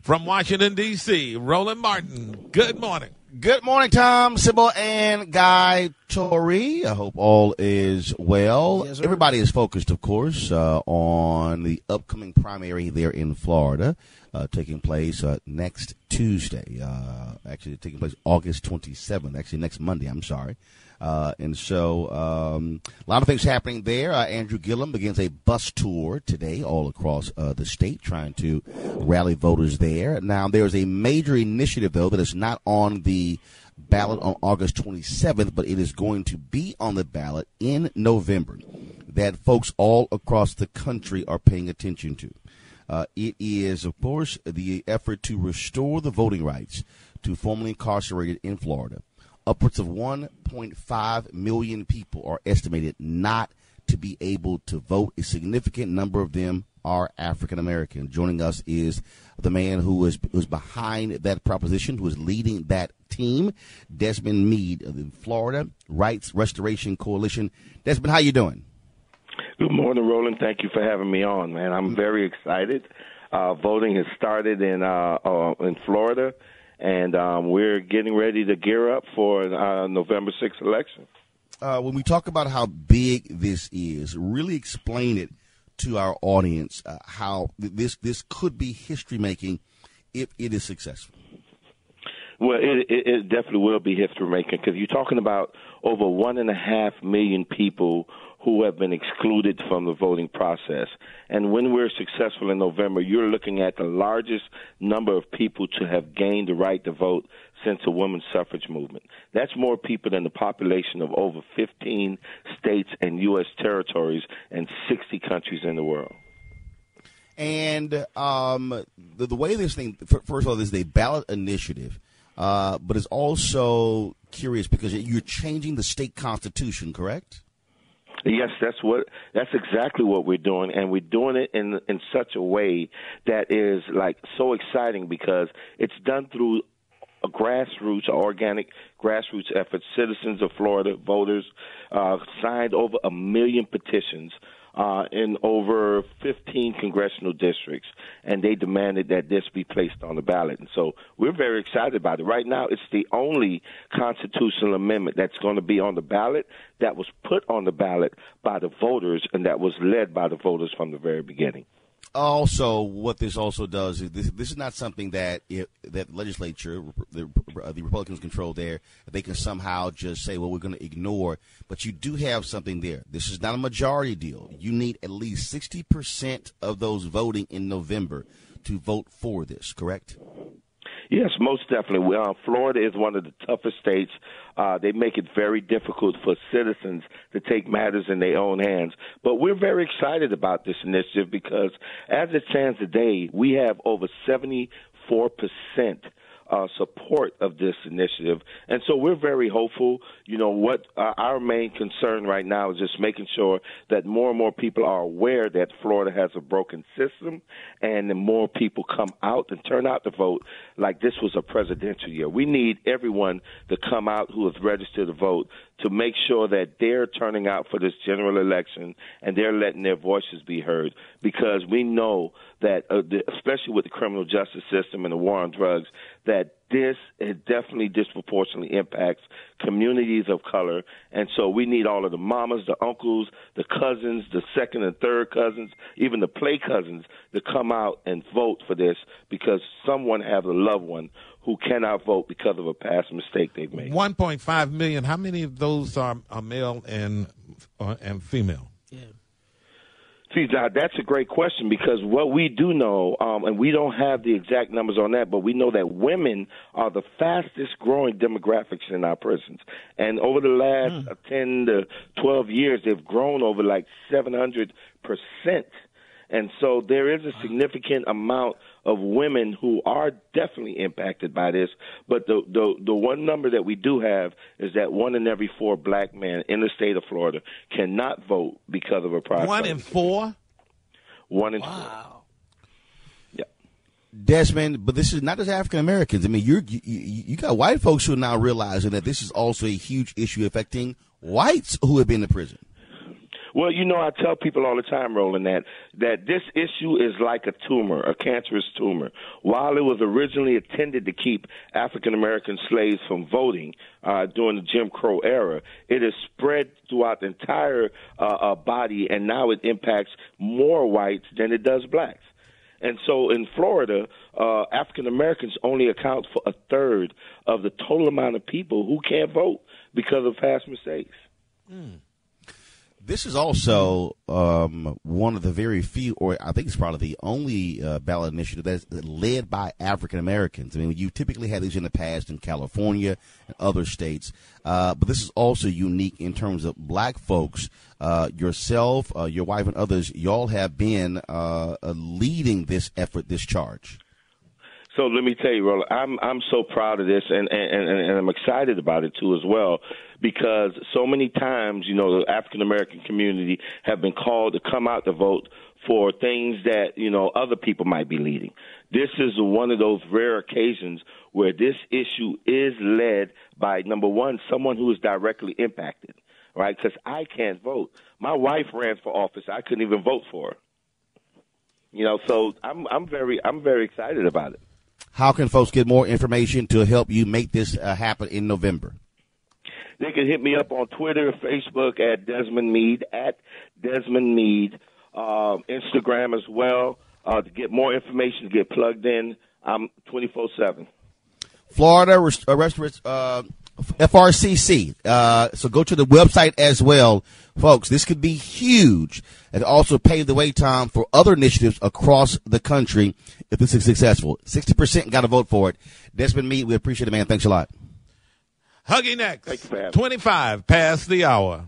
From Washington, D.C., Roland Martin. Good morning. Good morning, Tom, Sybil, and Guy Torrey. I hope all is well. Yes, sir. Everybody is focused, of course, on the upcoming primary there in Florida, taking place next Tuesday. Actually, taking place August 27th. Actually, next Monday, I'm sorry. And so a lot of things happening there. Andrew Gillum begins a bus tour today all across the state, trying to rally voters there. Now, there's a major initiative, though, that is not on the ballot on August 27th, but it is going to be on the ballot in November that folks all across the country are paying attention to. It is, of course, the effort to restore the voting rights to formerly incarcerated in Florida. Upwards of 1.5 million people are estimated not to be able to vote. A significant number of them are African American. Joining us is the man who's behind that proposition, who is leading that team, Desmond Meade of the Florida Rights Restoration Coalition. Desmond, how you doing? Good morning, Roland. Thank you for having me on, man. I'm very excited. Voting has started in Florida. And we're getting ready to gear up for November 6th election. When we talk about how big this is, really explain it to our audience how this could be history-making if it is successful. Well, it definitely will be history-making because you're talking about over 1.5 million people who have been excluded from the voting process. And when we're successful in November, you're looking at the largest number of people to have gained the right to vote since the women's suffrage movement. That's more people than the population of over 15 states and U.S. territories and 60 countries in the world. And the way this thing, first of all, this is a ballot initiative, but it's also curious because you're changing the state constitution, correct? Yes, that's exactly what we're doing, and we're doing it in such a way that is like so exciting because it's done through a grassroots, organic grassroots effort. Citizens of Florida, voters, signed over 1 million petitions in over 15 congressional districts, and they demanded that this be placed on the ballot. And so we're very excited about it. Right now, it's the only constitutional amendment that's going to be on the ballot that was put on the ballot by the voters and that was led by the voters from the very beginning. Also, what this also does is this is not something that that legislature, the Republicans control there, they can somehow just say, well, we're going to ignore. But you do have something there. This is not a majority deal. You need at least 60% of those voting in November to vote for this, correct? Yes, most definitely. Florida is one of the toughest states. They make it very difficult for citizens to take matters in their own hands. But we're very excited about this initiative because as it stands today, we have over 74% support of this initiative. And so we're very hopeful. You know, what our main concern right now is just making sure that more and more people are aware that Florida has a broken system and the more people come out and turn out to vote like this was a presidential year. We need everyone to come out who has registered to vote to make sure that they're turning out for this general election and they're letting their voices be heard because we know that, especially with the criminal justice system and the war on drugs, that this definitely disproportionately impacts communities of color. And so we need all of the mamas, the uncles, the cousins, the second and third cousins, even the play cousins to come out and vote for this because someone has a loved one who cannot vote because of a past mistake they've made. 1.5 million. How many of those are male and female? Yeah. See, that's a great question because what we do know, and we don't have the exact numbers on that, but we know that women are the fastest growing demographics in our prisons. And over the last 10 to 12 years, they've grown over like 700%. And so there is a significant amount of women who are definitely impacted by this. But the one number that we do have is that 1 in every 4 black men in the state of Florida cannot vote because of a process. 1 in 4? 1 in 4. Wow. Yeah. Desmond, but this is not just African Americans. I mean, you got white folks who are now realizing that this is also a huge issue affecting whites who have been in prison. Well, I tell people all the time, Roland, that this issue is like a tumor, a cancerous tumor. While it was originally intended to keep African-American slaves from voting during the Jim Crow era, it has spread throughout the entire body, and now it impacts more whites than it does blacks. And so in Florida, African-Americans only account for a third of the total amount of people who can't vote because of past mistakes. This is also one of the very few, or I think it's probably the only ballot initiative that's led by African Americans. I mean, you typically had these in the past in California and other states, but this is also unique in terms of black folks. Yourself, your wife, and others, y'all have been leading this effort, this charge. So let me tell you, Roland, I'm so proud of this, and I'm excited about it too as well, because so many times, the African American community have been called to come out to vote for things that other people might be leading. This is one of those rare occasions where this issue is led by, number one, someone who is directly impacted, right? Because I can't vote. My wife ran for office. I couldn't even vote for her. So I'm very excited about it. How can folks get more information to help you make this happen in November? They can hit me up on Twitter, Facebook at Desmond Meade, Instagram as well. To get more information, to get plugged in, I'm 24/7. Florida Restaurants, FRCC. So go to the website as well. Folks, this could be huge and also pave the way, Tom, for other initiatives across the country if this is successful. 60% got to vote for it. Desmond Meade, we appreciate it, man. Thanks a lot. Huggy next. Thanks for having me. 25 past the hour.